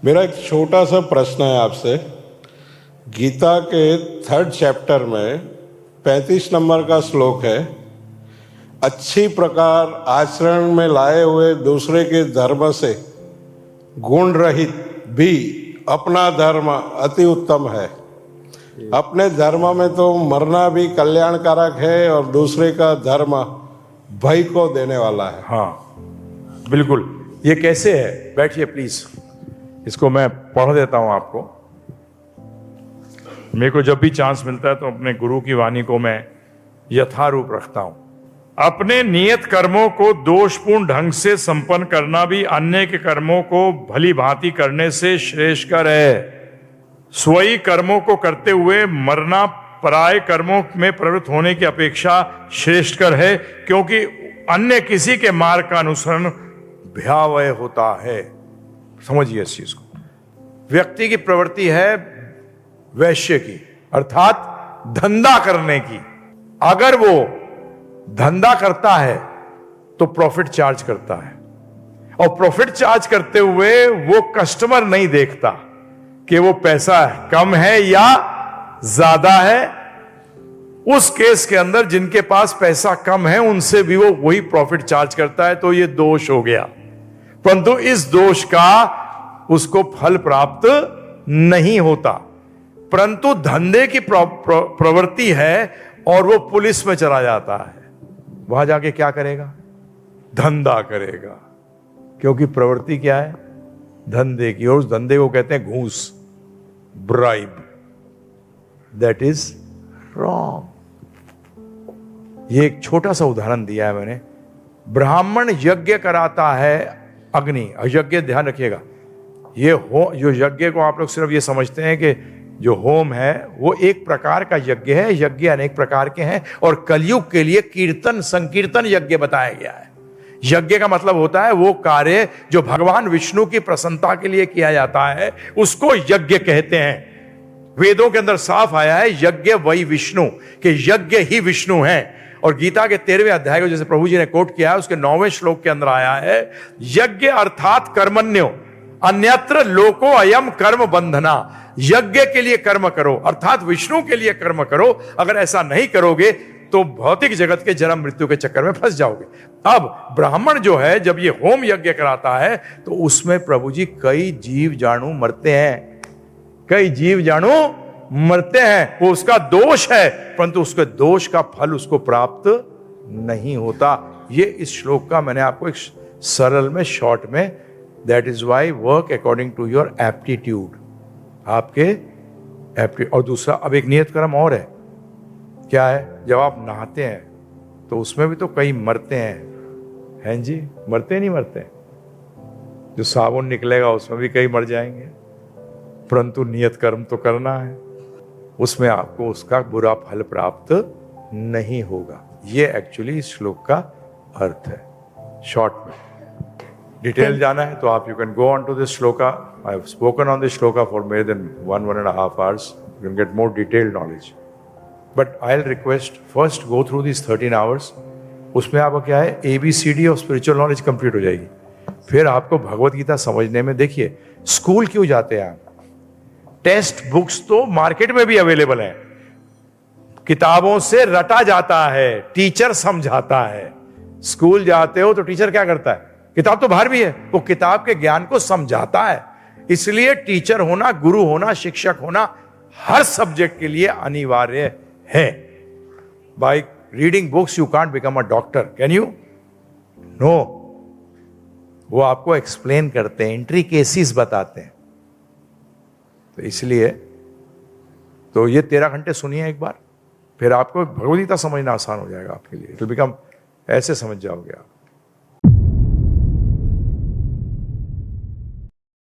मेरा एक छोटा सा प्रश्न है आपसे। गीता के 3rd चैप्टर में 35 नंबर का श्लोक है, अच्छी प्रकार आचरण में लाए हुए दूसरे के धर्म से गुण रहित भी अपना धर्म अति उत्तम है। अपने धर्म में तो मरना भी कल्याणकारक है और दूसरे का धर्म भय को देने वाला है। हाँ, बिल्कुल। ये कैसे है? बैठिए प्लीज, इसको मैं पढ़ देता हूं आपको। मेरे को जब भी चांस मिलता है तो अपने गुरु की वाणी को मैं यथारूप रखता हूं। अपने नियत कर्मों को दोषपूर्ण ढंग से संपन्न करना भी अन्य के कर्मों को भली भांति करने से श्रेष्ठकर है। स्वयं कर्मों को करते हुए मरना पराये कर्मों में प्रवृत्त होने की अपेक्षा श्रेष्ठकर है, क्योंकि अन्य किसी के मार्ग का अनुसरण भयावह होता है। समझिए इस चीज को। व्यक्ति की प्रवृत्ति है वैश्य की, अर्थात धंधा करने की। अगर वो धंधा करता है तो प्रॉफिट चार्ज करता है, और प्रॉफिट चार्ज करते हुए वो कस्टमर नहीं देखता कि वो पैसा कम है या ज्यादा है। उस केस के अंदर जिनके पास पैसा कम है उनसे भी वो वही प्रॉफिट चार्ज करता है, तो ये दोष हो गया। परंतु इस दोष का उसको फल प्राप्त नहीं होता। परंतु धंधे की प्रवृत्ति है और वो पुलिस में चला जाता है, वहां जाके क्या करेगा? धंधा करेगा, क्योंकि प्रवृत्ति क्या है? धंधे की। और उस धंधे को कहते हैं घूस, ब्राइब। That is wrong. ये एक छोटा सा उदाहरण दिया है मैंने। ब्राह्मण यज्ञ कराता है अग्नि, यज्ञ, ध्यान रखिएगा, ये जो यज्ञ को आप लोग सिर्फ ये समझते हैं कि जो होम है वो एक प्रकार का यज्ञ है। यज्ञ अनेक प्रकार के हैं, और कलयुग के लिए कीर्तन संकीर्तन यज्ञ बताया गया है। यज्ञ का मतलब होता है वो कार्य जो भगवान विष्णु की प्रसन्नता के लिए किया जाता है, उसको यज्ञ कहते हैं। वेदों के अंदर साफ आया है यज्ञ वही विष्णु, कि यज्ञ ही विष्णु है। और गीता के 13वें अध्याय को जैसे प्रभु जी ने कोट किया है, उसके 9वें श्लोक के अंदर आया है, यज्ञ अर्थात कर्मण्यो अन्यत्र लोको अयम कर्म बंधना। यज्ञ के लिए कर्म करो, अर्थात विष्णु के लिए कर्म करो। अगर ऐसा नहीं करोगे तो भौतिक जगत के जन्म मृत्यु के चक्कर में फंस जाओगे। अब ब्राह्मण जो है जब ये होम यज्ञ कराता है तो उसमें प्रभु जी कई जीव जाणु मरते हैं, कई जीव जाणु मरते हैं। वो उसका दोष है, परंतु उसके दोष का फल उसको प्राप्त नहीं होता। ये इस श्लोक का मैंने आपको एक सरल में, शॉर्ट में, that is why work according to your aptitude, आपके एप्टीट्यूड। और दूसरा, अब एक नियत कर्म और है, क्या है? जब आप नहाते हैं तो उसमें भी तो कई मरते हैं जी? मरते नहीं मरते? जो साबुन निकलेगा उसमें भी कई मर जाएंगे, परंतु नियत कर्म तो करना है, उसमें आपको उसका बुरा फल प्राप्त नहीं होगा। ये एक्चुअली इस श्लोक का अर्थ है। शॉर्ट में डिटेल जाना है तो आप you can go on to this shloka. I have spoken on this shloka for more than 1.5 hours. You can get more detailed knowledge. But I'll request first go through these 13 hours. उसमें आपका क्या है? ABCD of spiritual knowledge complete हो जाएगी। फिर आपको भगवत गीता समझने में, देखिए स्कूल क्यों जाते हैं आप? टेक्स्ट बुक्स तो मार्केट में भी अवेलेबल हैं, किताबों से रटा जाता है, टीचर समझाता है। स्कूल जाते हो तो टीचर क्या करता है? किताब तो बाहर भी है, वो किताब के ज्ञान को समझाता है। इसलिए टीचर होना, गुरु होना, शिक्षक होना हर सब्जेक्ट के लिए अनिवार्य है। By reading books you can't become a doctor, can you? No. वो आपको एक्सप्लेन करते हैं, इंट्रिकेसीज बताते हैं। तो इसलिए तो ये 13 घंटे सुनिए एक बार, फिर आपको भगवद गीता समझना आसान हो जाएगा आपके लिए। इट विल बिकम, ऐसे समझ जाओगे आप।